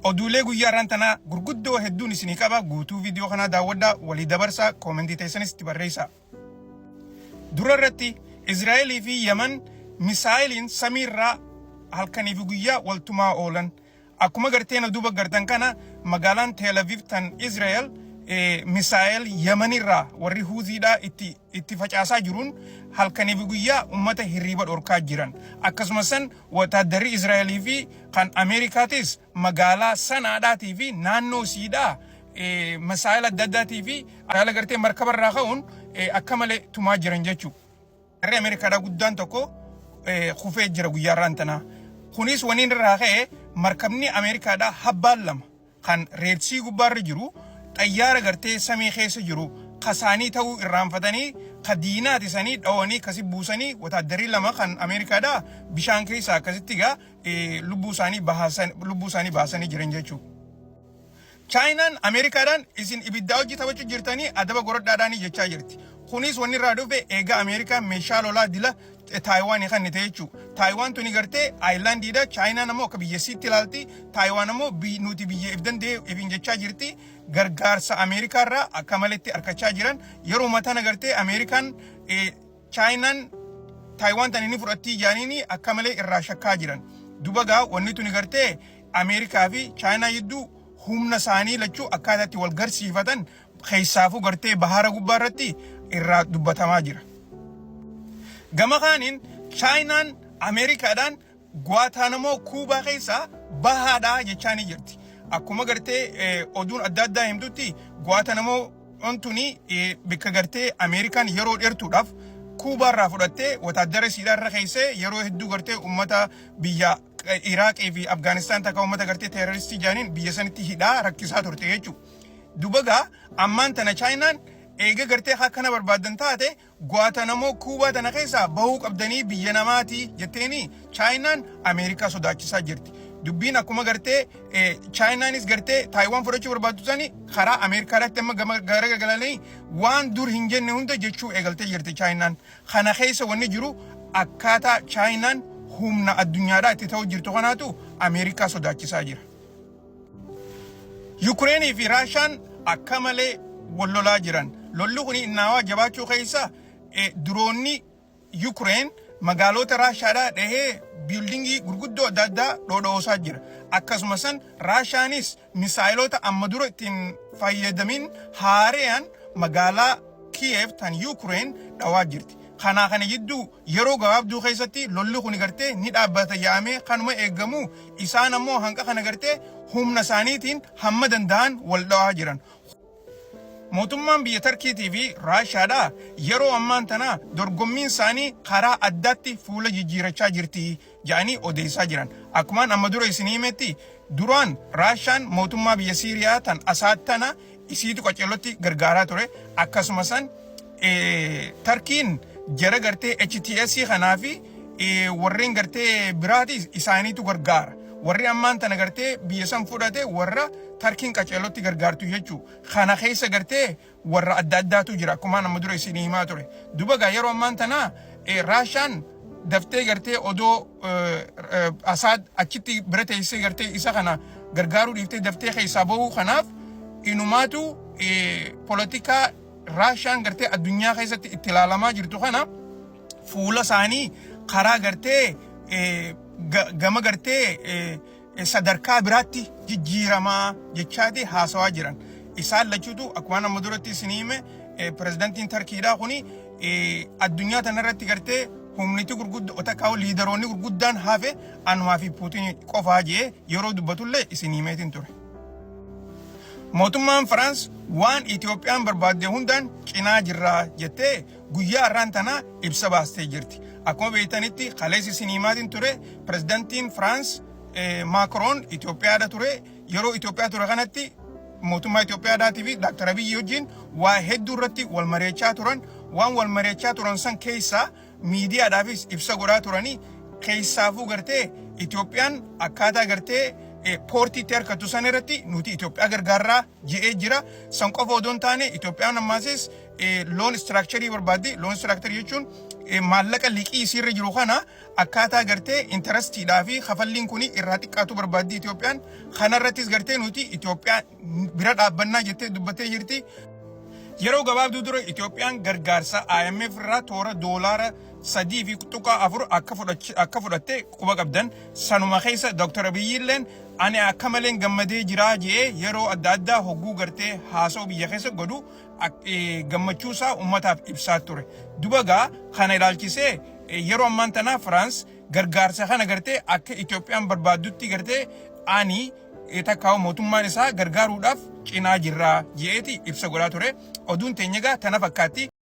oduulee guyyaa irraan tanaa gurguddoo hedduun isinii qaba. Guutuu viidiyoo kanaa daawwadhaa, walii dabarsaa, koomentii teessanis itti barreessaa. Dura irratti Israa'elii fi Yaman misaayiliin samiirraa halkanii fi guyyaa waltumaa oolan. Akkuma garteen duuba gartan kana magaalaan Tel Aviv tan Israa'el misaayil Yamanirraa warri Huuziidhaa itti facaasaa jiruun halkanii fi guyyaa ummata hirriiba dhorkaa jiran. Akkasumas wataaddarri Israa'elii fi kan Ameerikaatis magaalaa Sanaadhaatii fi naannoo siidhaa misaayil adda addaatii fi haala gartee markabarraa ka'uun akka malee tumaa jiran jechuudha. Harri Ameerikaadhaa guddaan tokko kufee jira guyyaa irraan tanaa. Kunis waniin irraa ka'ee markabni Ameerikaadhaa habbaan lama kan reedsii gubbaarra jiru xayyaara gartee samii keessa jiru kasaanii ta'uu irraanfatanii kadiinaati sanii dhawanii kasi buusanii wataaddarii lama kan Ameerikaadhaa bishaan keessaa akkasitti gaa lubbuu isaanii baasanii jiran jechuudha. Chaayinaan Ameerikaadhaan isin ibiddaa hojii taphachuu jirtanii adaba gorodhaadhaanii jechaa jirti. Kunis wanni irraa dhufe eegaa Ameerikaan meeshaa lolaa dila Taayiwaan kan ta'e jechuudha. Taayiwaan tuni gartee aayilaandiidha. Chaayinaan ammoo akka biyyasiitti ilaalti. Taayiwaan ammoo nuti biyya if danda'e ifin jechaa jirti. Gargaarsa Ameerikaarraa akka maletti harkachaa jiran. Yeroo mataan gartee Ameerikaan Chaayinaan Taayiwaan tan inni fudhattii jaaniini akka malee irraa shakkaa jiran. Dubagaa wanni tuni gartee Ameerikaa fi Chaayinaa jidduu humna isaanii lachuu akkaataatti wal garsiifatan keessaafuu gartee bahara gubbaa irratti irraa dubbatamaa jira. Gama kaaniin Chaayinaan Ameerikaadhaan Guwaataanamoo Kuubaa keessaa bahaadhaa jechaanii jirti. Akkuma gartee oduun adda addaa himtutti Guwaataanamoo ontuni bakka gartee Ameerikaan yeroo dheertuudhaaf Kuubaarraa fudhattee wataaddara siidhaarra keessee yeroo hedduu gartee uummata biyya Iraaqii fi Afgaanistaan takka uummata gartee teeroristii jaaniin biyya sanitti hidhaa rakkisaa turte jechuudha. Dubagaa ammaan tana Chaayinaan eega gartee akkana barbaadan taate Guwaataanamoo Kuubaa tana keessaa bahuu qabdanii biyya namaati jetteeni Chaayinaan Ameerikaa sodaachisaa jirti. Dubbiin akkuma gartee Chaayinaanis gartee Taayiwaan fudhachuu barbaaddu sani karaa Ameerikaadhaatti amma garagalanii waan dur hin jenne hunda jechuu eegaltee jirti Chaayinaan. Kana keessa wanni jiru akkaataa Chaayinaan humna addunyaadhaa itti ta'uu jirtu kanaatu Ameerikaa sodaachisaa jira. Yukureenii fi Raashaan akka malee wal lolaa jiran. Lolli kun innaawaa jabaachuu keessa diroonni Yukureen magaalota Raashaadhaa dhahee biildingii gurguddoo adda addaa dhodhoosaa jira. Akkasumas Raashaanis misaayilota amma dura ittiin fayyadamin haareyaan magaalaa Kiyev tan Yukureen dhawaa jirti. Kana jidduu yeroo gabaabduu keessatti lolli kun gartee ni dhaabbata yaamee kanuma eegamu isaan ammoo hanqa kana gartee humna isaaniitiin hamma danda'an wal dhawaa jiran. Mootummaan biyya Tarkiitii fi Raashaadhaa yeroo ammaan tana dorgommiin isaanii karaa addaatti fuula jijjiirachaa jirti jedhanii odeessaa jiran. Akkumaan amma dura isinii himetti duraan Raashaan mootummaa biyya Siiriyaa tan Asaad tana isiitu qaceellotti gargaaraa ture. Akkasumas Tarkiin jara gartee HTS kanaa fi warreen gartee biraatis isaaniitu gargaara. Warri ammaan tana gartee biyya san fudhate warra Tarkiin qaceellotti gargaartu jechuudha. Kana keessa gartee warra adda addaatu jira akkuma amma dura isinii himaa ture. Dubagaa yeroo ammaan tana Raashaan daftee gartee odoo Asaad achitti bira teessee gartee isa kana gargaaruu dhiiftee daftee keessaa bahuu kanaaf inumaatu poolitikaa Raashaan gartee addunyaa keessatti itti ilaalamaa jirtu kana fuula isaanii karaa gartee gama gartee sadarkaa biraatti jijjiiramaa jechaati haasawaa jiran. Isaan lachuutu akkuma amma duratti isinii hime pirezidantiin Tarkiidhaa kuni addunyaa tanarratti gartee humniti gurguddoo takkaa'u liidaroonni gurguddaan hafe anumaa fi Puutiin qofaa jee yeroo dubbatullee isinii himeetiin ture. Mootummaan Firaans waan Itoophiyaan barbaadde hundaan cinaa jirraa jettee guyyaa irraan tanaa ibsa baastee jirti. Akkuma beektanitti kaleessi isinii himaatiin ture pirezidantiin Firaans Maakiroon Itoophiyaadha ture. Yeroo Itoophiyaa ture kanatti mootummaa Itoophiyaadhaatii fi Dr. Abiyyi wajjin waa hedduu irratti wal mari'achaa turan. Waan wal mari'achaa turan san keessaa miidiyaadhaafis ibsa godhaa turanii keessaafuu gartee Itoophiyaan akkaataa gartee poortiitti harkattu san irratti nuti Itoophiyaa gargaarraa je'ee jira. San qofa odoo hin taane Itoophiyaan ammaasis loon istiraakcharii barbaaddi. Loon istiraakcharii jechuun maallaqa liqii isirra jiru kana akkaataa gartee interestiidhaa fi kafalliin kun irraa xiqqaatu barbaaddi Itoophiyaan. Kanarrattis gartee nuti Itoophiyaa bira dhaabbannaa jettee dubbattee jirti. Yeroo gabaabduu dura Itoophiyaan gargaarsa IMF irraa toora doolaara 3.4 akka fudhatte quba qabdan. Sanuma keessa Dr. Abiyyi illeen ani akka maleen gammadee jira jee yeroo adda addaa hogguu gartee haasoo biyya keessa godhu gammachuusaa ummataaf ibsaa ture. Dubagaa kana ilaalchisee yeroo ammaan tana France gargaarsa kana gartee akka Itoophiyaan barbaaddutti gartee ani takkaa'u mootummaan isaa gargaaruudhaaf cinaa jirra jeeti ibsa godhaa ture. Oduun teenyagaa tana fakkaatti.